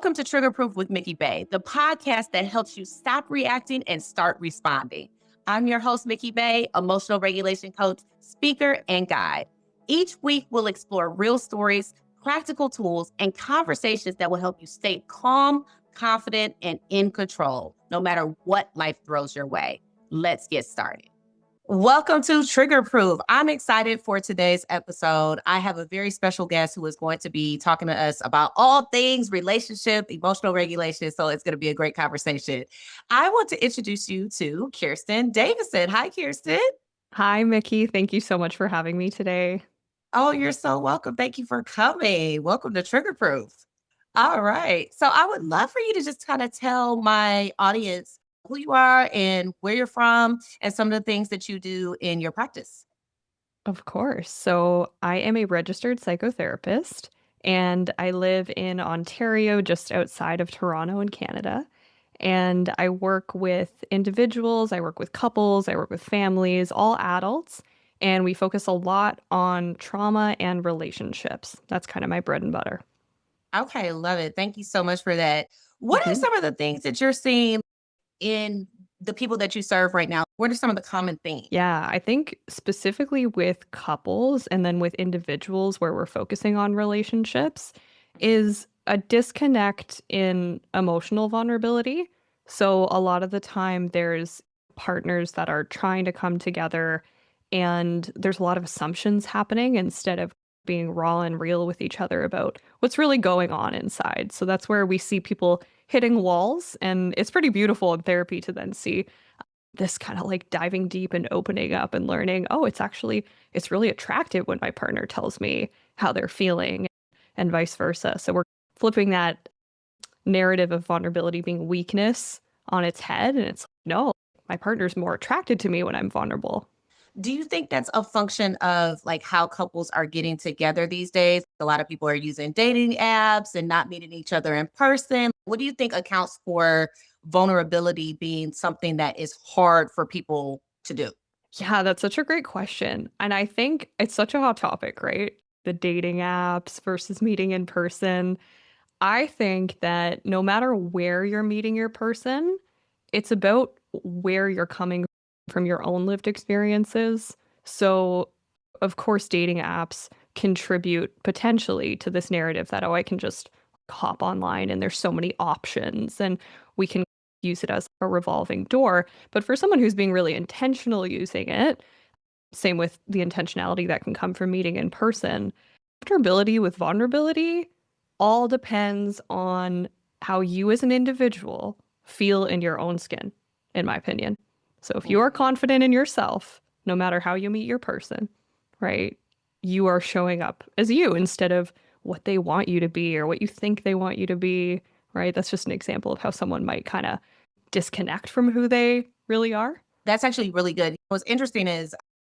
Welcome to Trigger Proof with Mikki Bey, the podcast that helps you stop reacting and start responding. I'm your host, Mikki Bey, emotional regulation coach, speaker, and guide. Each week, we'll explore real stories, practical tools, and conversations that will help you stay calm, confident, and in control, no matter what life throws your way. Let's get started. Welcome to Trigger Proof. I'm excited for today's episode. I have a very special guest who is going to be talking to us about all things relationship, emotional regulation. So it's going to be a great conversation. I want to introduce you to Kirsten Davidson. Hi, Kirsten. Hi, Mikki. Thank you so much for having me today. Oh, you're so welcome. Thank you for coming. Welcome to Trigger Proof. All right. So I would love for you to just kind of tell my audience who you are and where you're from and some of the things that you do in your practice. Of course. So, I am a registered psychotherapist and I live in Ontario, just outside of Toronto in Canada. And I work with individuals, I work with couples, I work with families, all adults. And we focus a lot on trauma and relationships. That's kind of my bread and butter. Okay, love it. Thank you so much for that. What are Mhm. some of the things that you're seeing in the people that you serve right now? What are some of the common themes? Yeah, I think specifically with couples and then with individuals where we're focusing on relationships is a disconnect in emotional vulnerability. So a lot of the time there's partners that are trying to come together and there's a lot of assumptions happening instead of being raw and real with each other about what's really going on inside. So that's where we see people hitting walls, and it's pretty beautiful in therapy to then see this kind of like diving deep and opening up and learning, oh, it's really attractive when my partner tells me how they're feeling and vice versa. So we're flipping that narrative of vulnerability being weakness on its head. And it's no, my partner's more attracted to me when I'm vulnerable. Do you think that's a function of like how couples are getting together these days? A lot of people are using dating apps and not meeting each other in person. What do you think accounts for vulnerability being something that is hard for people to do? Yeah, that's such a great question. And I think it's such a hot topic, right? The dating apps versus meeting in person. I think that no matter where you're meeting your person, it's about where you're coming from your own lived experiences. So, of course, dating apps contribute potentially to this narrative that, oh, I can just hop online and there's so many options and we can use it as a revolving door. But for someone who's being really intentional using it, same with the intentionality that can come from meeting in person, comfortability with vulnerability all depends on how you as an individual feel in your own skin, in my opinion. So if you are Mhm. confident in yourself, no matter how you meet your person, right, you are showing up as you instead of what they want you to be or what you think they want you to be, right? That's just an example of how someone might kind of disconnect from who they really are. That's actually really good. What's interesting is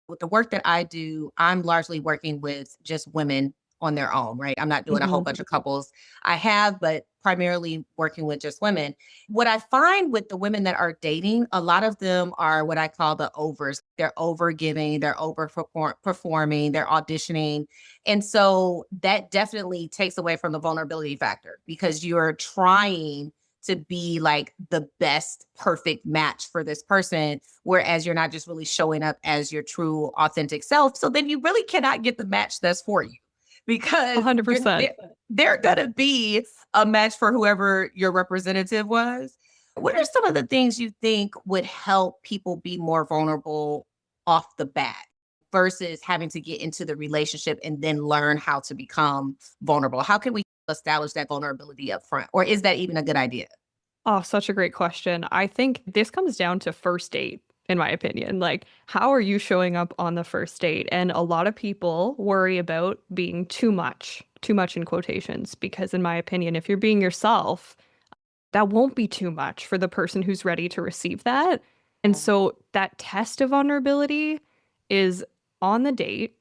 with the work that I do, I'm largely working with just women on their own, right? I'm not doing a whole Hmm. bunch of couples. I have, but primarily working with just women. What I find with the women that are dating, a lot of them are what I call the overs. They're over giving, they're over performing, they're auditioning. And so that definitely takes away from the vulnerability factor because you're trying to be like the best perfect match for this person, whereas you're not just really showing up as your true authentic self. So then you really cannot get the match that's for you because you're 100%. they're gonna be a match for whoever your representative was. What are some of the things you think would help people be more vulnerable off the bat versus having to get into the relationship and then learn how to become vulnerable? How can we establish that vulnerability up front? Or is that even a good idea? Oh, such a great question. I think this comes down to first date, in my opinion. Like, how are you showing up on the first date? And a lot of people worry about being too much in quotations, because in my opinion, if you're being yourself, that won't be too much for the person who's ready to receive that. And so that test of vulnerability is on the date.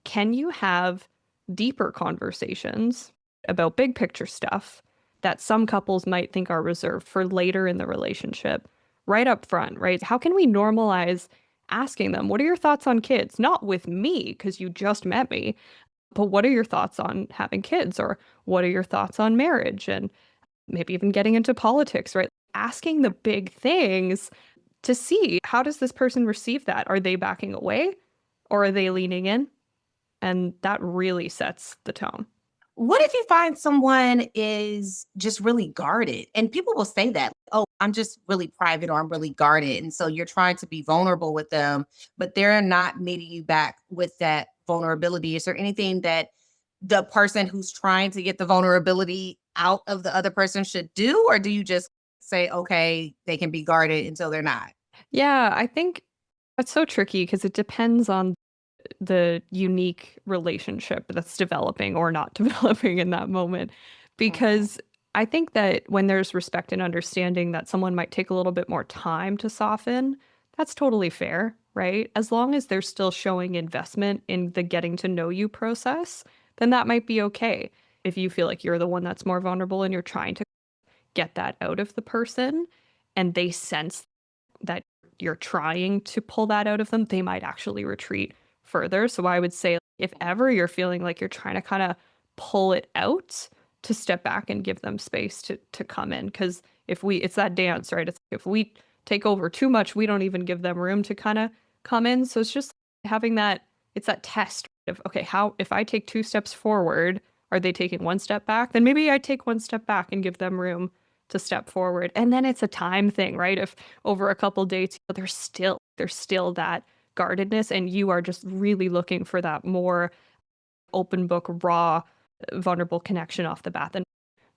Can you have deeper conversations about big picture stuff that some couples might think are reserved for later in the relationship, right up front, right? How can we normalize asking them, what are your thoughts on kids? Not with me, because you just met me, but what are your thoughts on having kids? Or what are your thoughts on marriage? And maybe even getting into politics, right? Asking the big things to see, how does this person receive that? Are they backing away or are they leaning in? And that really sets the tone. What if you find someone is just really guarded? And people will say that, oh, I'm just really private or I'm really guarded. And so you're trying to be vulnerable with them, but they're not meeting you back with that vulnerability. Is there anything that the person who's trying to get the vulnerability out of the other person should do? Or do you just say, okay, they can be guarded until they're not? Yeah, I think that's so tricky because it depends on the unique relationship that's developing or not developing in that moment. Mhm. Because I think that when there's respect and understanding that someone might take a little bit more time to soften, that's totally fair, right? As long as they're still showing investment in the getting to know you process, then that might be okay. If you feel like you're the one that's more vulnerable and you're trying to get that out of the person and they sense that you're trying to pull that out of them, they might actually retreat further. So I would say if ever you're feeling like you're trying to kind of pull it out, to step back and give them space to come in. Because if we, it's that dance, right? It's if we take over too much, we don't even give them room to kind of come in. So it's just having that, it's that test of, okay, how, if I take 2 steps forward, are they taking 1 step back? Then maybe I take 1 step back and give them room to step forward. And then it's a time thing, right? If over a couple dates, there's still that guardedness, and you are just really looking for that more open book, raw, vulnerable connection off the bat, then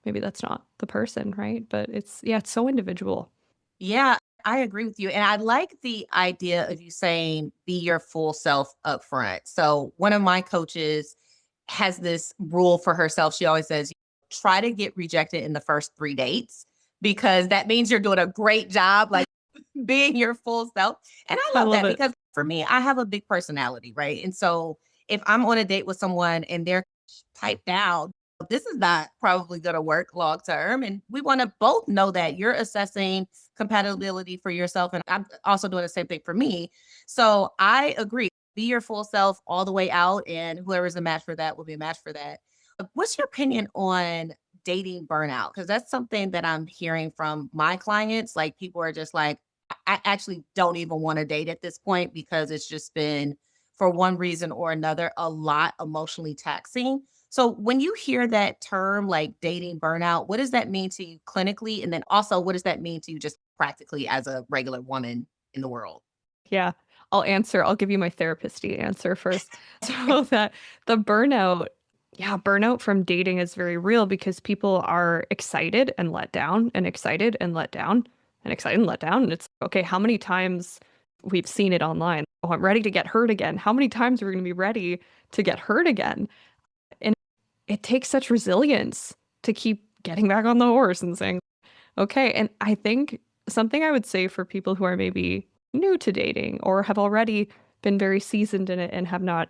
maybe that's not the person, right? But it's yeah, it's so individual. Yeah, I agree with you. And I like the idea of you saying be your full self up front. So one of my coaches has this rule for herself. She always says, try to get rejected in the first 3 dates because that means you're doing a great job, like being your full self. And I I love love that it. because for me, I have a big personality, right? And so if I'm on a date with someone and they're typed down, this is not probably going to work long term. And we want to both know that you're assessing compatibility for yourself. And I'm also doing the same thing for me. So I agree. Be your full self all the way out, and whoever's a match for that will be a match for that. What's your opinion on dating burnout? Because that's something that I'm hearing from my clients. Like people are just like, I actually don't even want to date at this point because it's just been, for one reason or another, a lot emotionally taxing. So when you hear that term like dating burnout, what does that mean to you clinically? And then also, what does that mean to you just practically as a regular woman in the world? Yeah. I'll give you my therapist-y answer first. So that the burnout, yeah, burnout from dating is very real because people are excited and let down and excited and let down and excited and let down. And it's okay, how many times we've seen it online? Oh, I'm ready to get hurt again. How many times are we going to be ready to get hurt again? And it takes such resilience to keep getting back on the horse and saying, okay. And I think something I would say for people who are maybe new to dating or have already been very seasoned in it and have not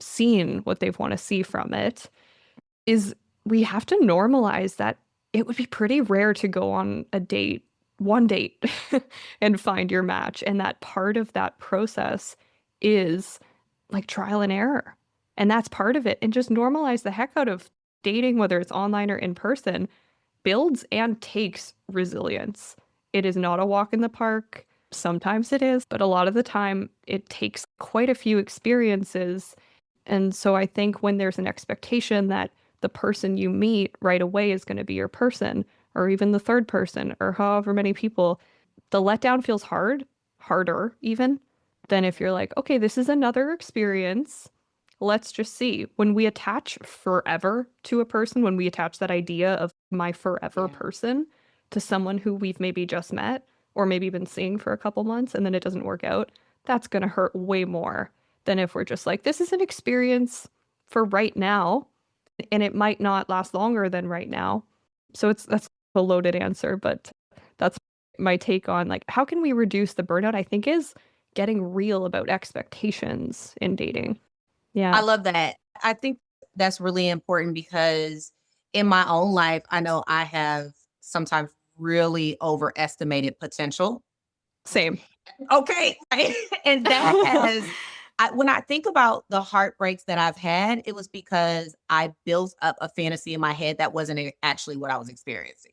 seen what they want to see from it is we have to normalize that it would be pretty rare to go on a date, one date, and find your match. And that part of that process is like trial and error. And that's part of it. And just normalize the heck out of dating, whether it's online or in person, builds and takes resilience. It is not a walk in the park. Sometimes it is, but a lot of the time it takes quite a few experiences. And so I think when there's an expectation that the person you meet right away is going to be your person, or even the third person, or however many people, the letdown feels harder even than if you're like, okay, this is another experience. Let's just see. When we attach forever to a person, when we attach that idea of my forever Yeah. person to someone who we've maybe just met or maybe been seeing for a couple months and then it doesn't work out, that's going to hurt way more than if we're just like, this is an experience for right now and it might not last longer than right now. So that's a loaded answer, but that's my take on like how can we reduce the burnout, I think is getting real about expectations in dating. I Yeah. love that. I think that's really important because in my own life, I know I have sometimes really overestimated potential. Same. Okay. Right? And that has When I think about the heartbreaks that I've had, it was because I built up a fantasy in my head that wasn't actually what I was experiencing.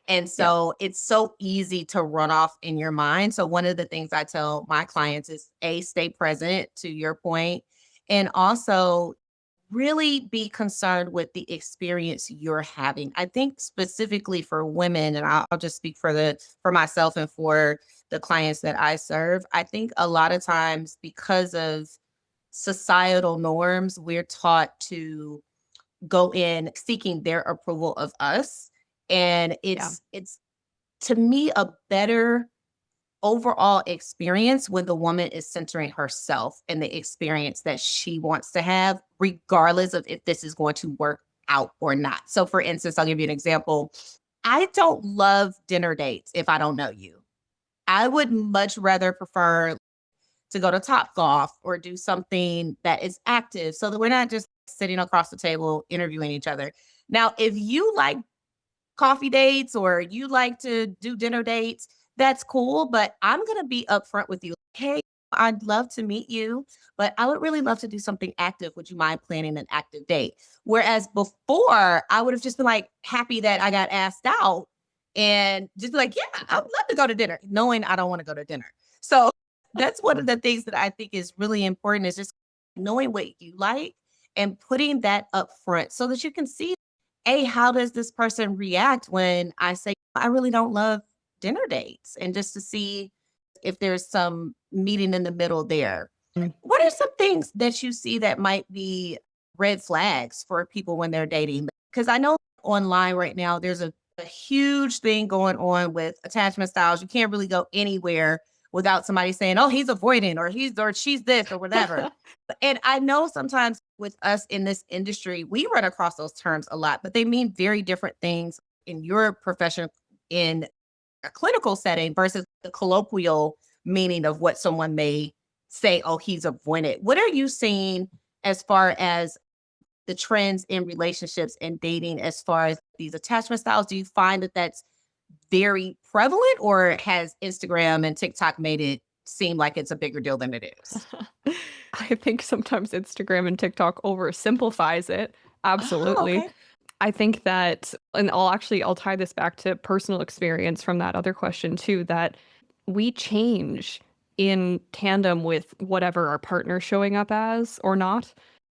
And Yep. so it's so easy to run off in your mind. So one of the things I tell my clients is stay present to your point, and also really be concerned with the experience you're having. I think specifically for women, and I'll just speak for myself and for the clients that I serve. I think a lot of times because of societal norms, we're taught to go in seeking their approval of us. And Yeah. it's to me a better overall experience when the woman is centering herself and the experience that she wants to have, regardless of if this is going to work out or not. So, for instance, I'll give you an example. I don't love dinner dates if I don't know you. I would much rather prefer to go to Top Golf or do something that is active so that we're not just sitting across the table interviewing each other. Now, if you like coffee dates or you like to do dinner dates, that's cool. But I'm going to be upfront with you. Hey, I'd love to meet you, but I would really love to do something active. Would you mind planning an active date? Whereas before, I would have just been like happy that I got asked out and just be like, yeah, I would love to go to dinner, knowing I don't want to go to dinner. So that's one of the things that I think is really important is just knowing what you like and putting that up front so that you can see how does this person react when I say, I really don't love dinner dates? And just to see if there's some meeting in the middle there. Mm. What are some things that you see that might be red flags for people when they're dating? Because I know online right now, there's a huge thing going on with attachment styles. You can't really go anywhere without somebody saying, oh, he's avoidant or he's or she's this or whatever. And I know sometimes with us in this industry, we run across those terms a lot, but they mean very different things in your profession in a clinical setting versus the colloquial meaning of what someone may say, oh, he's avoidant. What are you seeing as far as the trends in relationships and dating as far as these attachment styles? Do you find that that's very prevalent or has Instagram and TikTok made it seem like it's a bigger deal than it is? I think sometimes Instagram and TikTok oversimplifies it. Oh, Absolutely. okay. I think that, and I'll tie this back to personal experience from that other question too, that we change in tandem with whatever our partner's showing up as or not.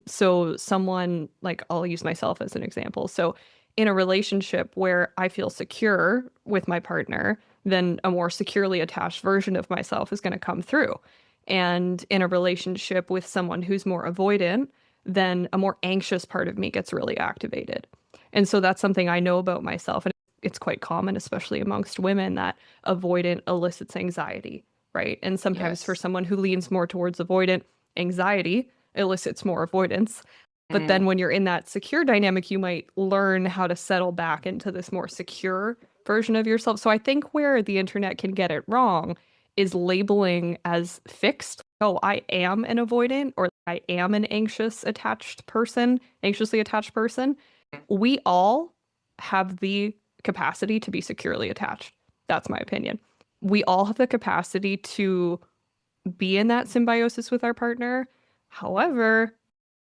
So someone, like, I'll use myself as an example. So in a relationship where I feel secure with my partner, then a more securely attached version of myself is going to come through. And in a relationship with someone who's more avoidant, then a more anxious part of me gets really activated. And so that's something I know about myself. And it's quite common, especially amongst women, that avoidant elicits anxiety, right? And sometimes for Yes. someone who leans more towards avoidant, anxiety elicits more avoidance. But then Mm. when you're in that secure dynamic, you might learn how to settle back into this more secure version of yourself. So I think where the internet can get it wrong is labeling as fixed. Oh, I am an avoidant or I am an anxiously attached person. We all have the capacity to be securely attached. That's my opinion. We all have the capacity to be in that symbiosis with our partner. However,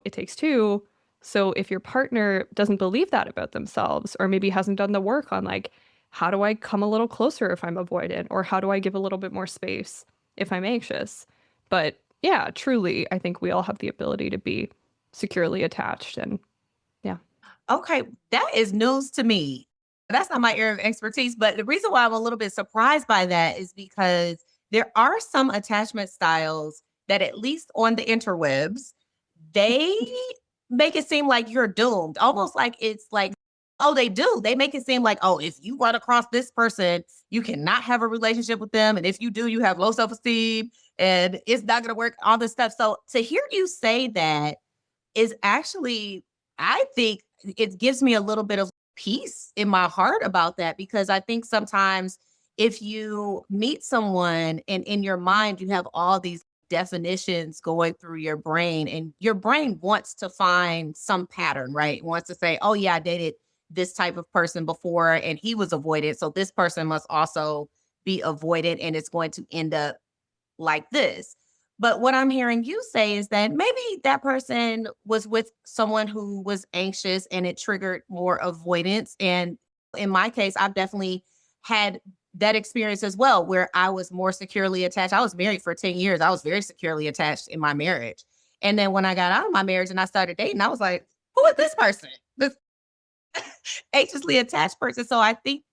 it takes two. So if your partner doesn't believe that about themselves, or maybe hasn't done the work on, like, how do I come a little closer if I'm avoidant, or how do I give a little bit more space if I'm anxious? But yeah, truly, I think we all have the ability to be securely attached. And yeah. Okay, that is news to me. That's not my area of expertise, but the reason why I'm a little bit surprised by that is because there are some attachment styles that, at least on the interwebs, they make it seem like you're doomed. Almost like it's like, oh, they do. They make it seem like, oh, if you run across this person, you cannot have a relationship with them. And if you do, you have low self-esteem and it's not going to work, all this stuff. So to hear you say that is actually, I think it gives me a little bit of peace in my heart about that, because I think sometimes if you meet someone and in your mind you have all these definitions going through your brain, and your brain wants to find some pattern, right? It wants to say, oh yeah, I dated this type of person before and he was avoided, so this person must also be avoided and it's going to end up like this. But what I'm hearing you say is that maybe that person was with someone who was anxious and it triggered more avoidance. And in my case, I've definitely had that experience as well, where I was more securely attached. I was married for 10 years. I was very securely attached in my marriage. And then when I got out of my marriage and I started dating, I was like, who is this person? This anxiously attached person. So I think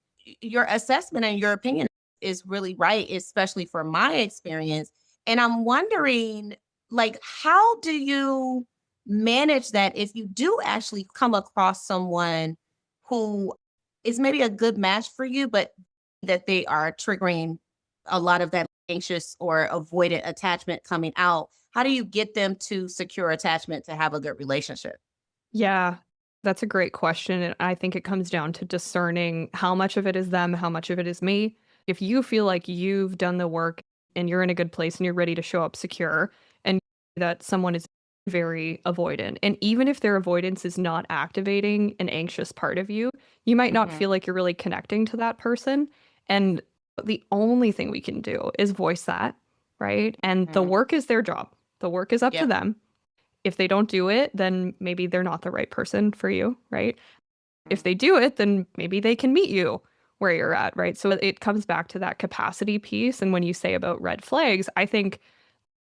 your assessment and your opinion is really right, especially for my experience. And I'm wondering, like, how do you manage that if you do actually come across someone who is maybe a good match for you, but that they are triggering a lot of that anxious or avoidant attachment coming out? How do you get them to secure attachment to have a good relationship? Yeah, that's a great question. And I think it comes down to discerning how much of it is them, how much of it is me. If you feel like you've done the work and you're in a good place and you're ready to show up secure, and that someone is very avoidant, and even if their avoidance is not activating an anxious part of you, you might not Mhm. feel like you're really connecting to that person. And the only thing we can do is voice that, right? And the Mhm. work is their job, the work is up to Yep. them. If they don't do it, then maybe they're not the right person for you, right? If they do it, then maybe they can meet you where you're at, right? So it comes back to that capacity piece. And when you say about red flags, I think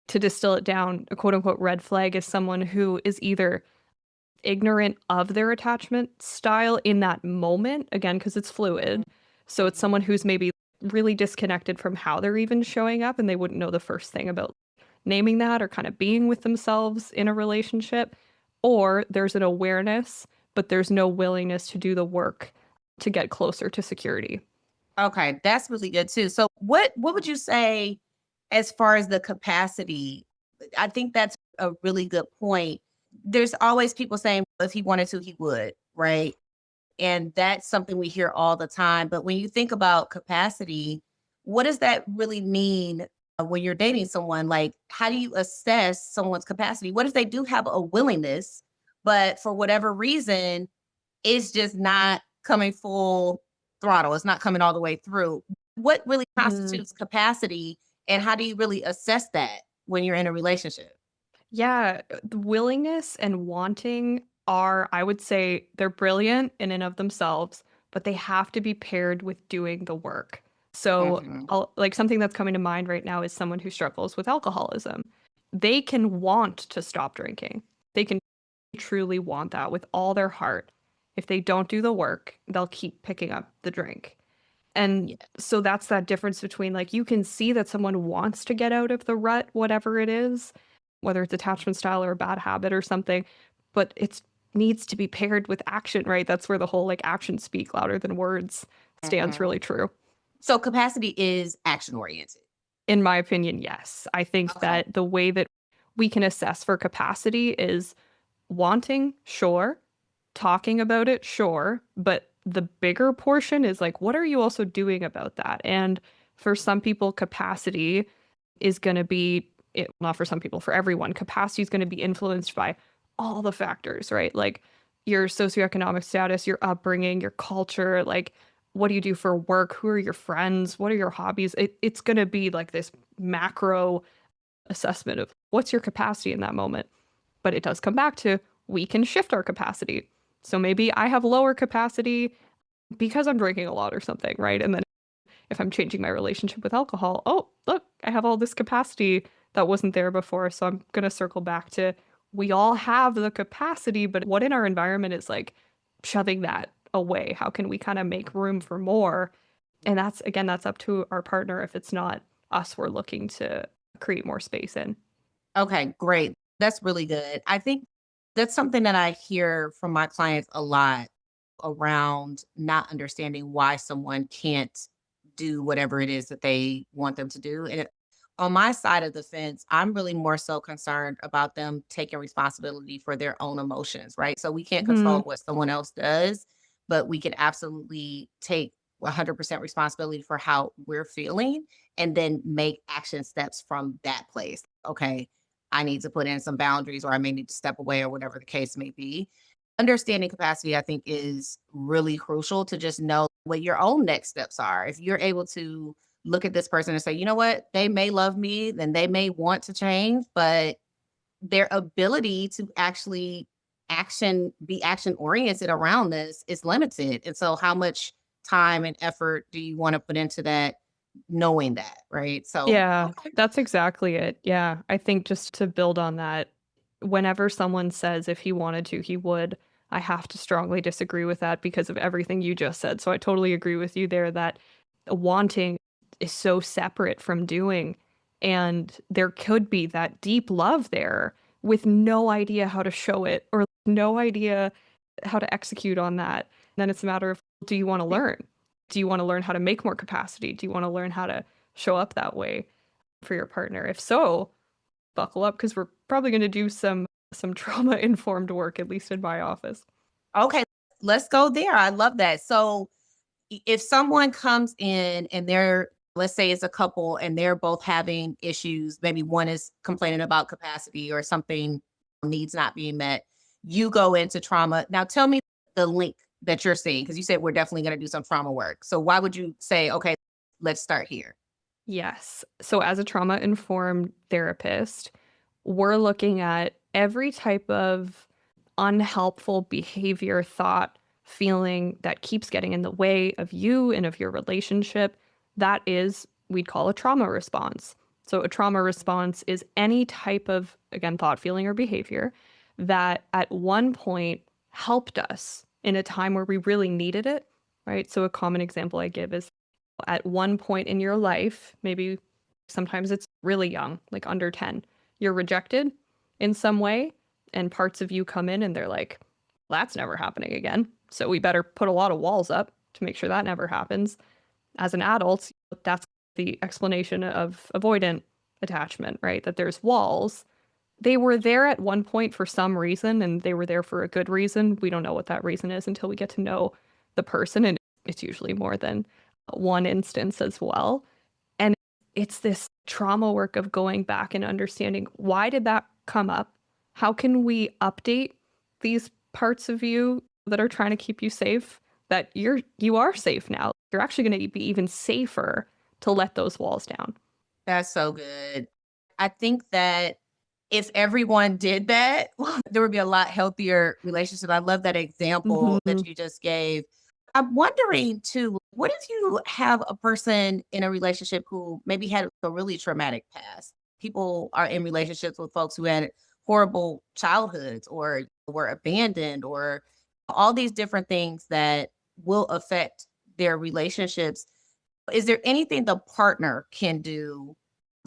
to distill it down, a quote unquote red flag is someone who is either ignorant of their attachment style in that moment, again, because it's fluid. So it's Mhm. someone who's maybe really disconnected from how they're even showing up and they wouldn't know the first thing about naming that or kind of being with themselves in a relationship. Or there's an awareness, but there's no willingness to do the work to get closer to security. Okay, that's really good too. So what would you say as far as the capacity? I think that's a really good point. There's always people saying if he wanted to, he would, right? And that's something we hear all the time. But when you think about capacity, what does that really mean when you're dating someone? Like, how do you assess someone's capacity? What if they do have a willingness, but for whatever reason, it's just not coming full throttle. It's not coming all the way through. What really Mhm. constitutes capacity, and how do you really assess that when you're in a relationship? Yeah, the willingness and wanting are, I would say, they're brilliant in and of themselves, but they have to be paired with doing the work. So, Mhm. like something that's coming to mind right now is someone who struggles with alcoholism. They can want to stop drinking. They can truly want that with all their heart. If they don't do the work, they'll keep picking up the drink. And Yeah. so that's that difference between like you can see that someone wants to get out of the rut, whatever it is, whether it's attachment style or a bad habit or something, but it needs to be paired with action, right? That's where the whole like actions speak louder than words stands Mhm. really true. So capacity is action oriented. In my opinion, yes. I think Okay. that the way that we can assess for capacity is wanting, sure. Talking about it, sure. But the bigger portion is like, what are you also doing about that? And for some people, capacity is going to be, not for some people, for everyone, capacity is going to be influenced by all the factors, right? Like your socioeconomic status, your upbringing, your culture, like what do you do for work? Who are your friends? What are your hobbies? It's going to be like this macro assessment of what's your capacity in that moment. But it does come back to we can shift our capacity. So maybe I have lower capacity because I'm drinking a lot or something, right? And then if I'm changing my relationship with alcohol, oh, look, I have all this capacity that wasn't there before. So I'm going to circle back to we all have the capacity, but what in our environment is like shoving that away? How can we kind of make room for more? And that's, again, that's up to our partner if it's not us we're looking to create more space in. Okay, great. That's really good. I think that's something that I hear from my clients a lot around not understanding why someone can't do whatever it is that they want them to do. And on my side of the fence, I'm really more so concerned about them taking responsibility for their own emotions, right? So we can't Hmm. control what someone else does, but we can absolutely take 100% responsibility for how we're feeling and then make action steps from that place. Okay, I need to put in some boundaries or I may need to step away or whatever the case may be. Understanding capacity, I think, is really crucial to just know what your own next steps are. If you're able to look at this person and say, you know what, they may love me and they may want to change, but their ability to actually be action oriented around this is limited. And so how much time and effort do you want to put into that, knowing that, right? So, Yeah, okay. that's exactly it. Yeah, I think just to build on that, whenever someone says if he wanted to, he would, I have to strongly disagree with that because of everything you just said. So I totally agree with you there that wanting is so separate from doing. And there could be that deep love there with no idea how to show it or no idea how to execute on that. Then it's a matter of, do you want to learn? Do you want to learn how to make more capacity? Do you want to learn how to show up that way for your partner? If so, buckle up because we're probably going to do some trauma informed work, at least in my office. Okay, let's go there. I love that. So if someone comes in and they're, let's say it's a couple and they're both having issues, maybe one is complaining about capacity or something needs not being met, you go into trauma. Now tell me the link that you're seeing, because you said we're definitely going to do some trauma work. So why would you say, okay, let's start here? Yes. So as a trauma informed therapist, we're looking at every type of unhelpful behavior, thought, feeling that keeps getting in the way of you and of your relationship. That is, we'd call a trauma response. So, a trauma response is any type of, again, thought, feeling, or behavior that at one point helped us in a time where we really needed it, right? So, a common example I give is at one point in your life, maybe sometimes it's really young, like under 10, you're rejected in some way, and parts of you come in and they're like, that's never happening again. So we better put a lot of walls up to make sure that never happens. As an adult, that's the explanation of avoidant attachment, right? That there's walls. They were there at one point for some reason, and they were there for a good reason. We don't know what that reason is until we get to know the person, and it's usually more than one instance as well. And it's this trauma work of going back and understanding, why did that come up? How can we update these parts of you that are trying to keep you safe? That you are safe now. You're actually going to be even safer to let those walls down. That's so good. I think that if everyone did that, there would be a lot healthier relationship. I love that example that Hmm. you just gave. I'm wondering too, what if you have a person in a relationship who maybe had a really traumatic past? People are in relationships with folks who had horrible childhoods or were abandoned or all these different things that will affect their relationships. Is there anything the partner can do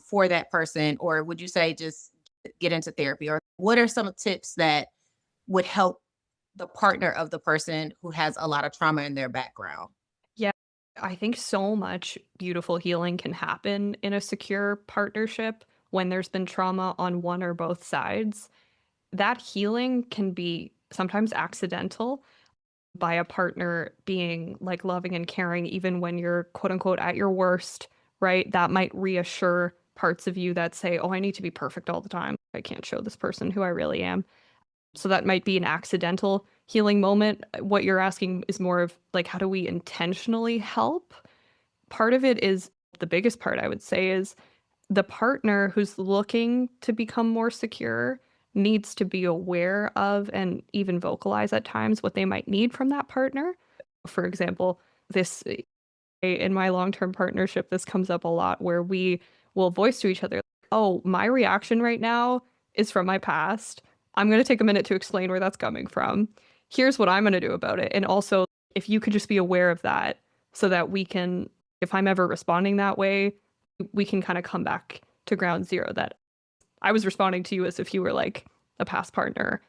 for that person? Or would you say just get into therapy? Or what are some tips that would help the partner of the person who has a lot of trauma in their background? Yeah, I think so much beautiful healing can happen in a secure partnership when there's been trauma on one or both sides. That healing can be sometimes accidental by a partner being like loving and caring, even when you're quote unquote at your worst, right? That might reassure parts of you that say, oh, I need to be perfect all the time. I can't show this person who I really am. So that might be an accidental healing moment. What you're asking is more of like, how do we intentionally help? Part of it is the biggest part, I would say, is the partner who's looking to become more secure needs to be aware of and even vocalize at times what they might need from that partner. For example, this in my long-term partnership, this comes up a lot where we will voice to each other, "Oh, my reaction right now is from my past. I'm going to take a minute to explain where that's coming from. Here's what I'm going to do about it." And also, if you could just be aware of that so that we can, if I'm ever responding that way, we can kind of come back to ground zero that I was responding to you as if you were like a past partner.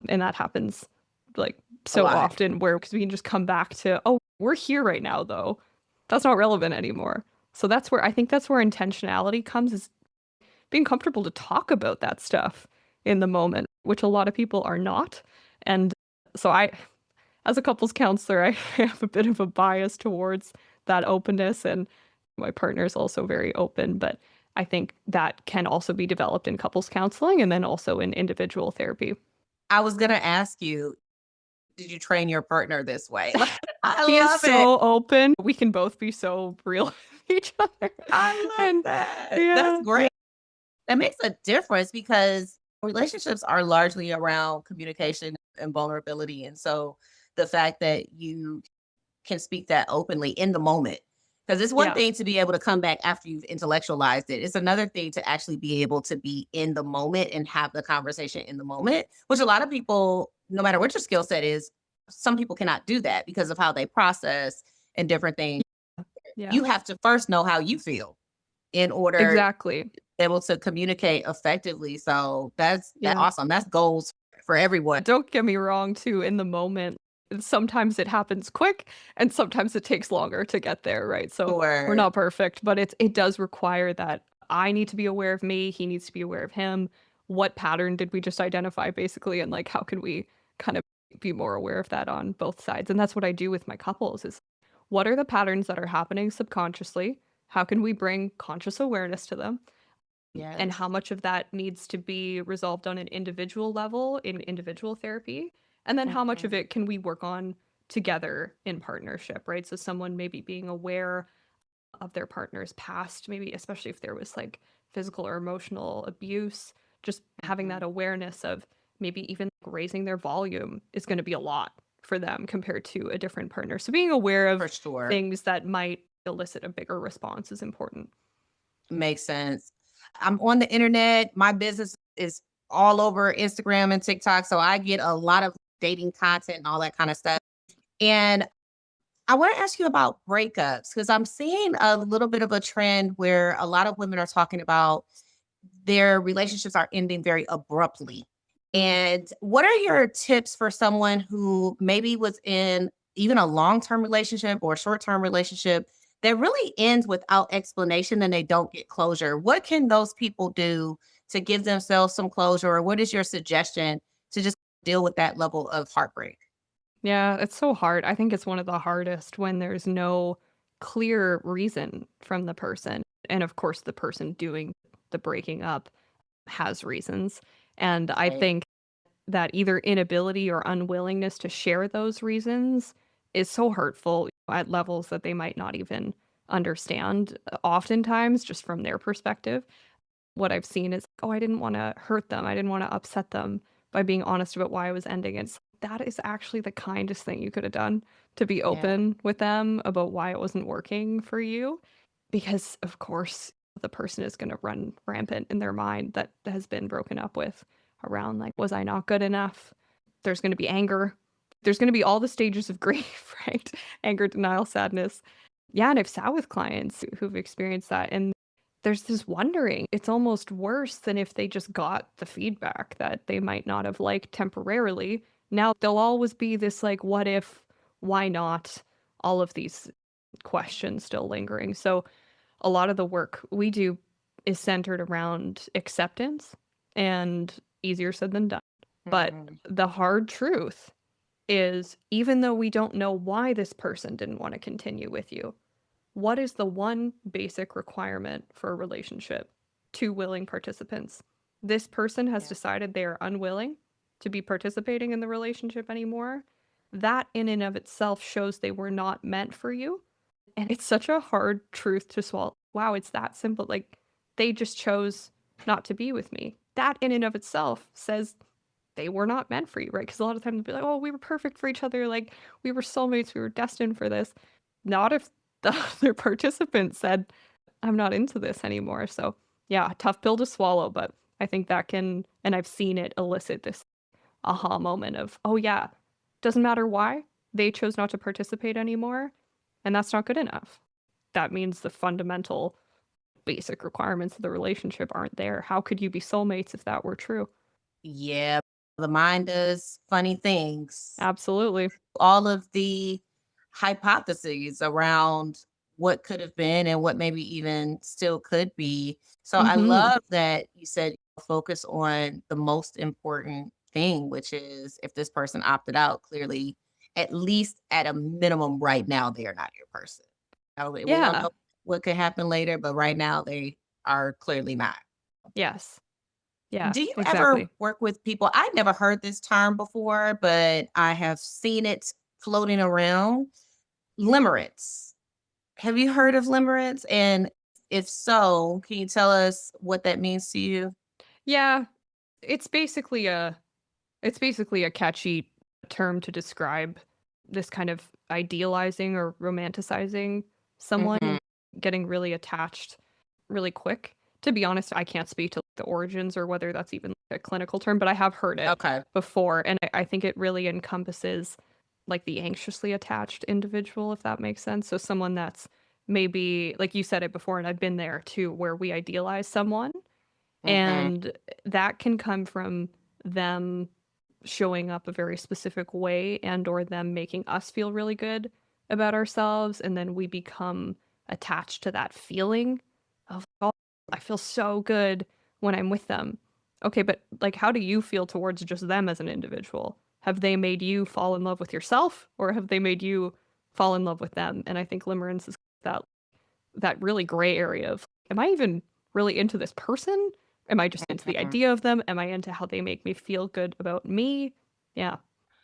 And that happens like A so lot. often where because we can just come back to, oh, we're here right now though. That's not relevant anymore. So that's where I think that's where intentionality comes is being comfortable to talk about that stuff in the moment, which a lot of people are not. And so as a couples counselor, I have a bit of a bias towards that openness, and my partner is also very open, but I think that can also be developed in couples counseling and then also in individual therapy. I was going to ask you, did you train your partner this way? Like, I He is love it. so open. We can both be so real. each other. I love And that. That's yeah, great. That makes a difference because relationships are largely around communication and vulnerability. And so the fact that you can speak that openly in the moment, because it's one yeah, thing to be able to come back after you've intellectualized it. It's another thing to actually be able to be in the moment and have the conversation in the moment, which a lot of people, no matter what your skill set is, some people cannot do that because of how they process and different things. yeah, You have to first know how you feel in order to exactly. be able to communicate effectively. So that's Yeah. awesome. That's goals for everyone. Don't get me wrong, too, in the moment, sometimes it happens quick and sometimes it takes longer to get there, right? So we're Or not perfect, but it does require that I need to be aware of me, he needs to be aware of him. What pattern did we just identify basically? And like how can we kind of be more aware of that on both sides? And that's what I do with my couples is what are the patterns that are happening subconsciously? How can we bring conscious awareness to them? And yes. how much of that needs to be resolved on an individual level in individual therapy, and then how much of Mhm. it can we work on together in partnership, right? So someone maybe being aware of their partner's past, maybe especially if there was like physical or emotional abuse, just having that Mhm. awareness of maybe even raising their volume is going to be a lot for them compared to a different partner. So being aware of For sure. things that might elicit a bigger response is important. Makes sense. I'm on the internet. My business is all over Instagram and TikTok. So I get a lot of dating content and all that kind of stuff. And I want to ask you about breakups because I'm seeing a little bit of a trend where a lot of women are talking about their relationships are ending very abruptly. And what are your tips for someone who maybe was in even a long-term relationship or a short-term relationship that really ends without explanation and they don't get closure? What can those people do to give themselves some closure? Or what is your suggestion to just deal with that level of heartbreak? Yeah, it's so hard. I think it's one of the hardest when there's no clear reason from the person. And of course, the person doing the breaking up has reasons. And I Right. think that either inability or unwillingness to share those reasons is so hurtful at levels that they might not even understand, oftentimes, just from their perspective. What I've seen is, "Oh, I didn't wanna hurt them. I didn't wanna upset them by being honest about why I was ending." It's that is actually the kindest thing you could have done to be Yeah. open with them about why it wasn't working for you, because, of course, the person is gonna run rampant in their mind that has been broken up with around, like, "Was I not good enough?" There's gonna be anger. There's gonna be all the stages of grief, right? Anger, denial, sadness. Yeah, and I've sat with clients who've experienced that, and there's this wondering. It's almost worse than if they just got the feedback that they might not have liked temporarily. Now there'll always be this like, what if, why not? All of these questions still lingering. So a lot of the work we do is centered around acceptance and easier said than done. But Mhm. the hard truth is even though we don't know why this person didn't want to continue with you, what is the one basic requirement for a relationship? Two willing participants. This person has Yeah. decided they are unwilling to be participating in the relationship anymore. That, in and of itself, shows they were not meant for you. And it's such a hard truth to swallow. Wow, it's that simple. Like, they just chose not to be with me. That, in and of itself, says they were not meant for you, right? Because a lot of times they'll be like, oh, we were perfect for each other. Like, we were soulmates. We were destined for this. Not if the other participant said, I'm not into this anymore. So, yeah, tough pill to swallow, but I think that can, and I've seen it elicit this aha moment of, oh, yeah, doesn't matter why they chose not to participate anymore. And that's not good enough. That means the fundamental basic requirements of the relationship aren't there. How could you be soulmates if that were true? Yeah. The mind does funny things. Absolutely. All of the hypotheses around what could have been and what maybe even still could be. So I Mm-hmm. love that you said focus on the most important thing, which is if this person opted out, clearly, at least at a minimum, right now, they are not your person. We don't Yeah. know what could happen later, but right now they are clearly not. Yes. Yeah, Do you ever exactly. work with people? I never heard this term before, but I have seen it floating around. Limerence. Have you heard of limerence? And if so, can you tell us what that means to you? Yeah, it's basically a it's basically a catchy term to describe this kind of idealizing or romanticizing someone Hmm. and getting really attached really quick. To be honest, I can't speak to the origins or whether that's even a clinical term, but I have heard it Okay. before. And I think it really encompasses like the anxiously attached individual, if that makes sense. So someone that's maybe, like you said it before, and I've been there too, where we idealize someone Hmm. and that can come from them showing up a very specific way and or them making us feel really good about ourselves and then we become attached to that feeling of oh, I feel so good when I'm with them. Okay, but like how do you feel towards just them as an individual? Have they made you fall in love with yourself or have they made you fall in love with them? And I think limerence is that really gray area of am I even really into this person? Am I just into the Hmm. idea of them? Am I into how they make me feel good about me? Yeah.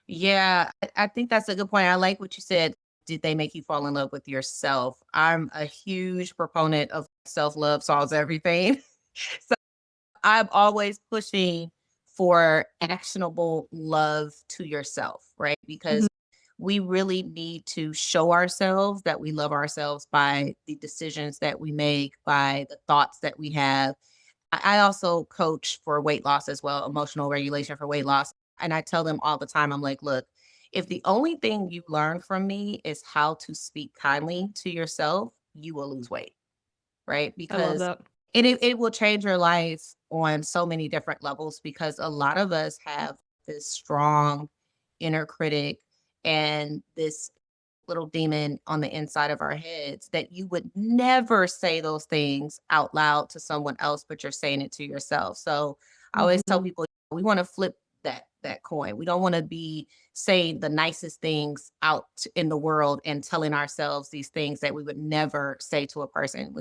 Yeah, I think that's a good point. I like what you said. Did they make you fall in love with yourself? I'm a huge proponent of self love solves everything. So I'm always pushing for actionable love to yourself, right? Mhm. Because we really need to show ourselves that we love ourselves by the decisions that we make, by the thoughts that we have. I also coach for weight loss as well, emotional regulation for weight loss. And I tell them all the time, I'm like, look, if the only thing you learn from me is how to speak kindly to yourself, you will lose weight, right? I love Because that. it will change your life on so many different levels because a lot of us have this strong inner critic and this little demon on the inside of our heads that you would never say those things out loud to someone else, but you're saying it to yourself. So I always tell Mhm. people we want to flip that coin. We don't want to be saying the nicest things out in the world and telling ourselves these things that we would never say to a person.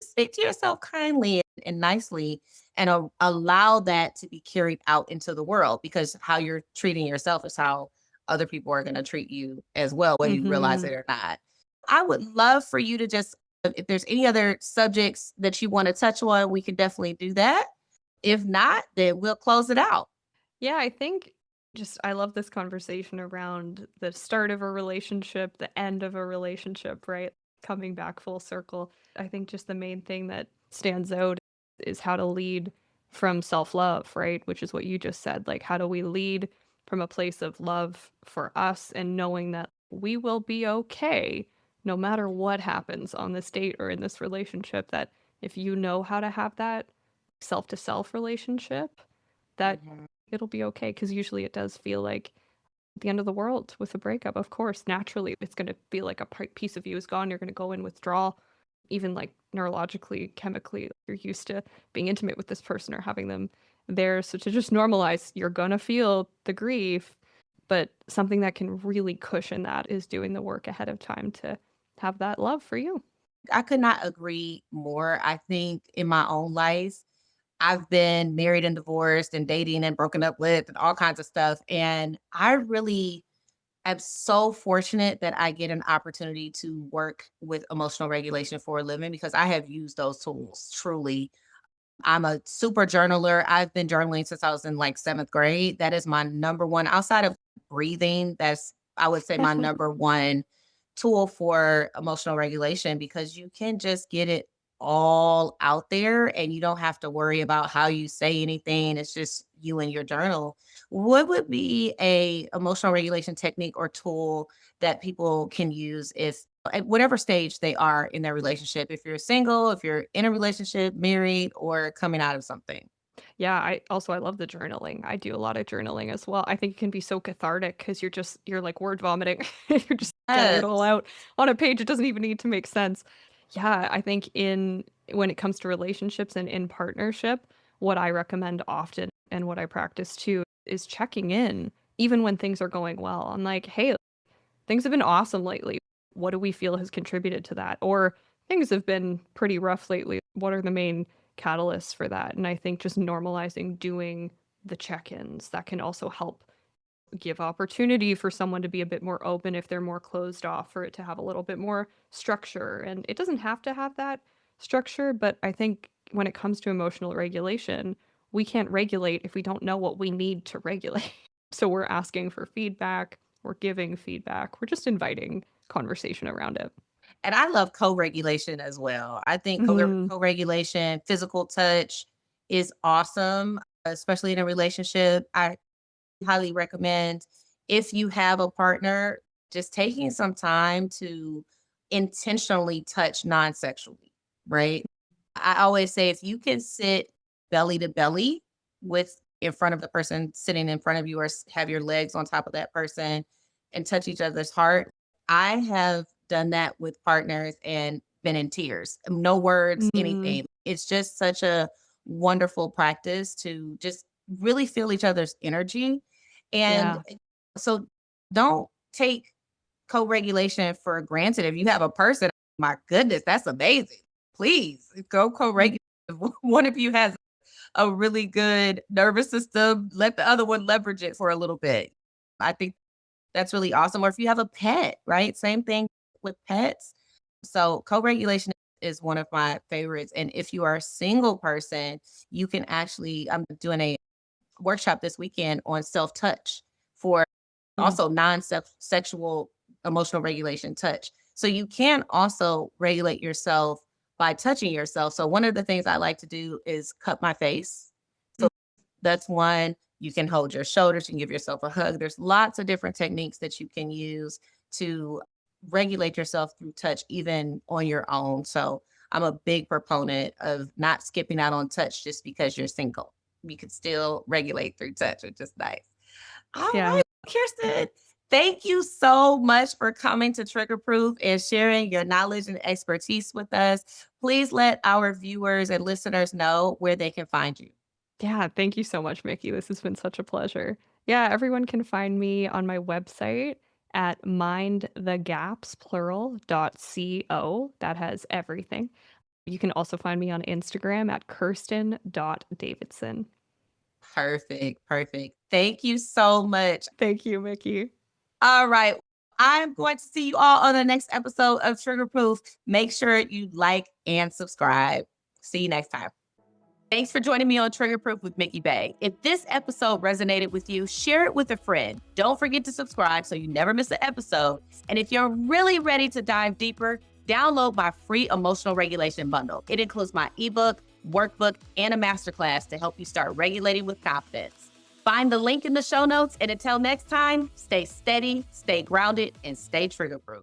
Say to yourself kindly and nicely and allow that to be carried out into the world because how you're treating yourself is how other people are going to treat you as well, whether you realize Mhm. it or not. I would love for you to just, if there's any other subjects that you want to touch on, we can definitely do that. If not, then we'll close it out. Yeah, I think just I love this conversation around the start of a relationship, the end of a relationship, right? Coming back full circle. I think just the main thing that stands out is how to lead from self-love, right? Which is what you just said. Like how do we lead from a place of love for us and knowing that we will be okay no matter what happens on this date or in this relationship that if you know how to have that self to self relationship that Mhm. it'll be okay because usually it does feel like the end of the world with a breakup. Of course, naturally, it's going to feel like a piece of you is gone. You're going to go in withdrawal, even like neurologically, chemically. You're used to being intimate with this person or having them there. So to just normalize, you're going to feel the grief, but something that can really cushion that is doing the work ahead of time to have that love for you. I could not agree more. I think in my own life, I've been married and divorced and dating and broken up with and all kinds of stuff. And I really am so fortunate that I get an opportunity to work with emotional regulation for a living because I have used those tools truly. I'm a super journaler. I've been journaling since I was in like seventh grade. That is my number one, outside of breathing, that's, I would say, my number one tool for emotional regulation because you can just get it all out there and you don't have to worry about how you say anything. It's just you and your journal. What would be a emotional regulation technique or tool that people can use if at whatever stage they are in their relationship, if you're single, if you're in a relationship, married, or coming out of something? Yeah, I love the journaling. I do a lot of journaling as well. I think it can be so cathartic because you're like word vomiting. You're just getting it all Yes. out on a page. It doesn't even need to make sense. Yeah, I think in when it comes to relationships and in partnership, what I recommend often and what I practice too is checking in even when things are going well. I'm like, hey, things have been awesome lately. What do we feel has contributed to that? Or things have been pretty rough lately. What are the main catalysts for that? And I think just normalizing doing the check ins that can also help give opportunity for someone to be a bit more open if they're more closed off, for it to have a little bit more structure. And it doesn't have to have that structure, but I think when it comes to emotional regulation, we can't regulate if we don't know what we need to regulate. So we're asking for feedback, we're giving feedback, we're just inviting conversation around it. And I love co-regulation as well. I think Mm, co-regulation, physical touch is awesome, especially in a relationship. I highly recommend, if you have a partner, just taking some time to intentionally touch non-sexually, right? I always say, if you can sit belly to belly with in front of the person sitting in front of you, or have your legs on top of that person and touch each other's heart. I have done that with partners and been in tears. No words, mm, anything. It's just such a wonderful practice to just really feel each other's energy. And yeah. so don't take co-regulation for granted. If you have a person, my goodness, that's amazing. Please go co-regulate. If one of you has a really good nervous system, let the other one leverage it for a little bit. I think that's really awesome. Or if you have a pet, right? Same thing with pets. So co-regulation is one of my favorites. And if you are a single person, you can actually, I'm doing a workshop this weekend on self-touch for Mm, also non-sexual emotional regulation touch. So you can also regulate yourself by touching yourself. So one of the things I like to do is cup my face. mm, So that's one. You can hold your shoulders, you can give yourself a hug. There's lots of different techniques that you can use to regulate yourself through touch, even on your own. So I'm a big proponent of not skipping out on touch just because you're single. You can still regulate through touch, which is nice. All yeah. right, Kirsten, thank you so much for coming to Trigger Proof and sharing your knowledge and expertise with us. Please let our viewers and listeners know where they can find you. Yeah, thank you so much, Mickey. This has been such a pleasure. Yeah, everyone can find me on my website at mindthegapsplural.co. That has everything. You can also find me on Instagram at kirsten.davidson. Perfect, perfect. Thank you so much. Thank you, Mickey. All right. I'm going to see you all on the next episode of Trigger Proof. Make sure you like and subscribe. See you next time. Thanks for joining me on Trigger Proof with Mikki Bey. If this episode resonated with you, share it with a friend. Don't forget to subscribe so you never miss an episode. And if you're really ready to dive deeper, download my free emotional regulation bundle. It includes my ebook, workbook, and a masterclass to help you start regulating with confidence. Find the link in the show notes. And until next time, stay steady, stay grounded, and stay trigger proof.